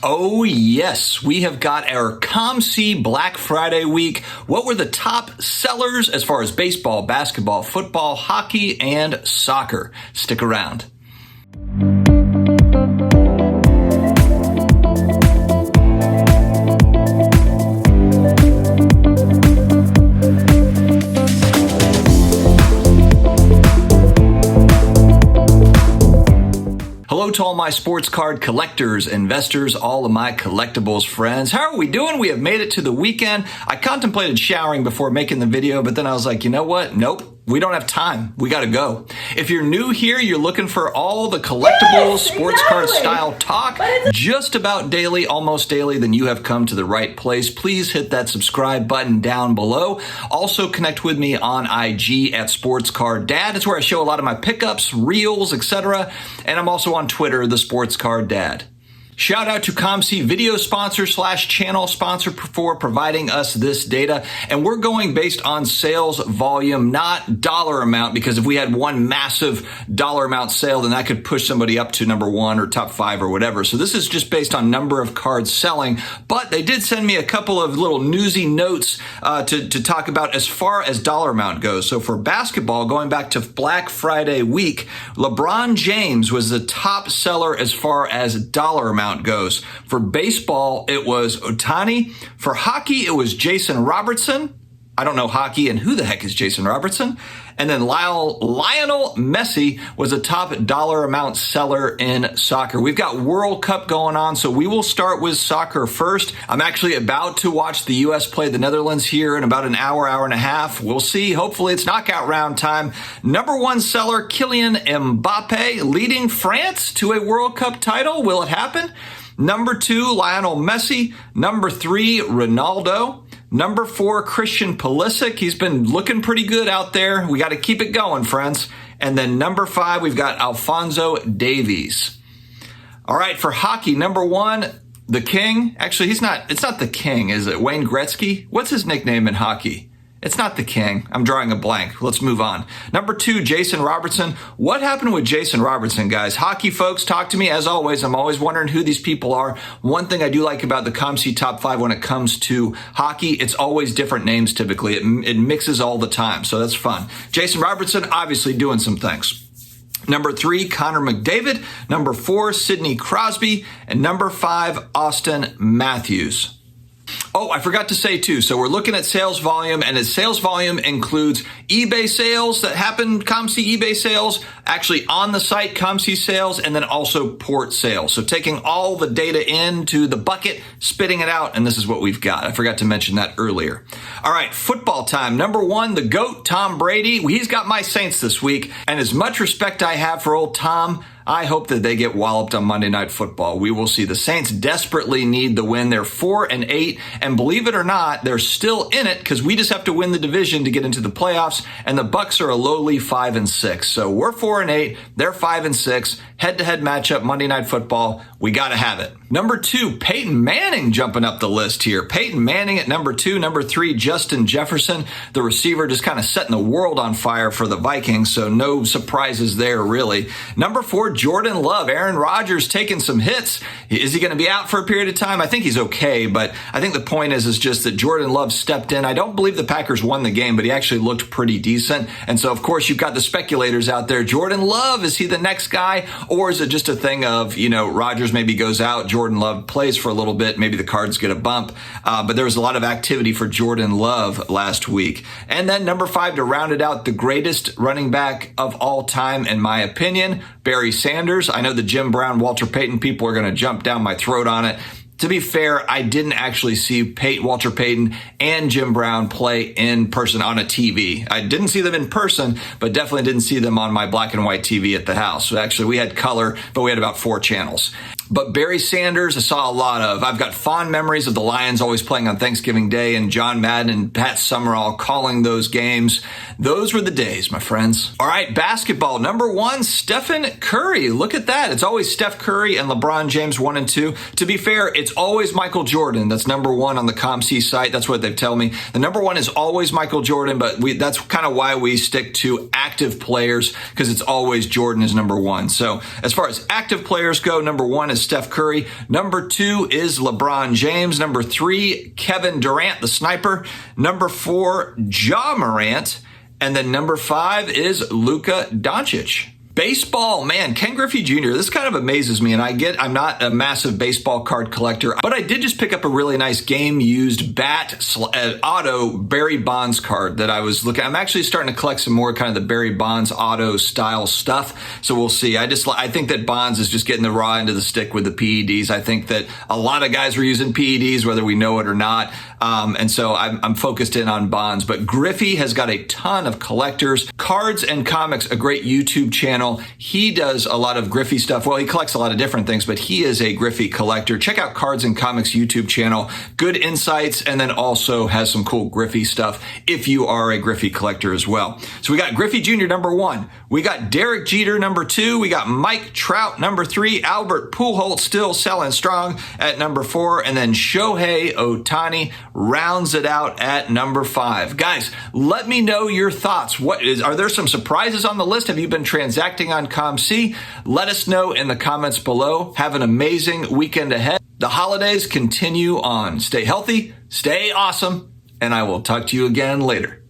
Oh yes, we have got our COMC Black Friday week. What were the top sellers as far as baseball, basketball, football, hockey, and soccer? Stick around. Hello to all my sports card collectors, investors, all of my collectibles friends. How are we doing? We have made it to the weekend. I contemplated showering before making the video, but then I was like, you know what? Nope. We don't have time. We got to go. If you're new here, you're looking for all the collectibles, sports card style talk, just about daily, almost daily, then you have come to the right place. Please hit that subscribe button down below. Also connect with me on IG at SportsCardDad. It's where I show a lot of my pickups, reels, etc. And I'm also on Twitter, the SportsCardDad. Shout out to COMC video sponsor / channel sponsor for providing us this data. And we're going based on sales volume, not dollar amount, because if we had one massive dollar amount sale, then that could push somebody up to number 1 or top 5 or whatever. So this is just based on number of cards selling. But they did send me a couple of little newsy notes to talk about as far as dollar amount goes. So for basketball, going back to Black Friday week, LeBron James was the top seller as far as dollar amount goes. For baseball, it was Ohtani. For hockey, it was Jason Robertson. I don't know hockey, and who the heck is Jason Robertson? And then Lionel Messi was a top dollar amount seller in soccer. We've got World Cup going on, so we will start with soccer first. I'm actually about to watch the U.S. play the Netherlands here in about an hour, hour and a half. We'll see. Hopefully it's knockout round time. Number 1 seller, Kylian Mbappe, leading France to a World Cup title. Will it happen? Number 2, Lionel Messi. Number 3, Ronaldo. Number 4, Christian Pulisic. He's been looking pretty good out there. We got to keep it going, friends. And then number 5, we've got Alphonso Davies. All right, for hockey, number 1, the King. Actually, it's not the King, is it? Wayne Gretzky? What's his nickname in hockey? It's not the King. I'm drawing a blank. Let's move on. Number 2, Jason Robertson. What happened with Jason Robertson, guys? Hockey folks, talk to me. As always, I'm always wondering who these people are. One thing I do like about the COMC Top 5 when it comes to hockey, it's always different names typically. It mixes all the time, so that's fun. Jason Robertson, obviously doing some things. Number 3, Connor McDavid. Number 4, Sidney Crosby. And number 5, Austin Matthews. Oh, I forgot to say too, so we're looking at sales volume, and its sales volume includes eBay sales that happen, COMC eBay sales, actually on the site, COMC sales, and then also port sales. So taking all the data into the bucket, spitting it out, and this is what we've got. I forgot to mention that earlier. All right, football time. Number 1, the GOAT, Tom Brady. He's got my Saints this week, and as much respect I have for old Tom, I hope that they get walloped on Monday Night Football. We will see. The Saints desperately need the win. They're 4-8, and believe it or not, they're still in it because we just have to win the division to get into the playoffs, and the Bucs are a lowly 5-6. So we're 4-8, they're 5-6. Head-to-head matchup, Monday Night Football. We got to have it. Number 2, Peyton Manning jumping up the list here. Peyton Manning at number 2. Number 3, Justin Jefferson, the receiver, just kind of setting the world on fire for the Vikings, so no surprises there, really. Number 4, Jordan Love. Aaron Rodgers taking some hits. Is he going to be out for a period of time? I think he's okay, but I think the point is just that Jordan Love stepped in. I don't believe the Packers won the game, but he actually looked pretty decent. And so, of course, you've got the speculators out there. Jordan Love, is he the next guy? Or is it just a thing of, Rodgers maybe goes out, Jordan Love plays for a little bit, maybe the Cards get a bump. But there was a lot of activity for Jordan Love last week. And then number 5, to round it out, the greatest running back of all time, in my opinion, Barry Sanders. I know the Jim Brown, Walter Payton people are going to jump down my throat on it. To be fair, I didn't actually see Walter Payton and Jim Brown play in person on a TV. I didn't see them in person, but definitely didn't see them on my black and white TV at the house. So actually, we had color, but we had about 4 channels. But Barry Sanders, I saw a lot of. I've got fond memories of the Lions always playing on Thanksgiving Day and John Madden and Pat Summerall calling those games. Those were the days, my friends. All right, basketball. Number 1, Stephen Curry. Look at that. It's always Steph Curry and LeBron James 1 and 2. To be fair, it's always Michael Jordan. That's number 1 on the COMC site. That's what they've told me. The number 1 is always Michael Jordan, but that's kind of why we stick to active players, because it's always Jordan is number 1. So as far as active players go, number 1 is is Steph Curry. Number 2 is LeBron James. Number 3, Kevin Durant, the sniper. Number 4, Ja Morant. And then number 5 is Luka Doncic. Baseball, man, Ken Griffey Jr., this kind of amazes me, and I'm not a massive baseball card collector, but I did just pick up a really nice game-used auto Barry Bonds card that I was looking. I'm actually starting to collect some more kind of the Barry Bonds auto style stuff, so we'll see. I think that Bonds is just getting the raw end of the stick with the PEDs. I think that a lot of guys were using PEDs, whether we know it or not, and so I'm focused in on Bonds, but Griffey has got a ton of collectors. Cards and Comics, a great YouTube channel. He does a lot of Griffey stuff. Well, he collects a lot of different things, but he is a Griffey collector. Check out Cards and Comics YouTube channel. Good insights, and then also has some cool Griffey stuff if you are a Griffey collector as well. So we got Griffey Jr. number 1. We got Derek Jeter number 2. We got Mike Trout number 3. Albert Pujols still selling strong at number 4. And then Shohei Ohtani rounds it out at number 5. Guys, let me know your thoughts. Are there some surprises on the list? Have you been transacting on COMC? Let us know in the comments below. Have an amazing weekend ahead. The holidays continue on. Stay healthy, stay awesome, and I will talk to you again later.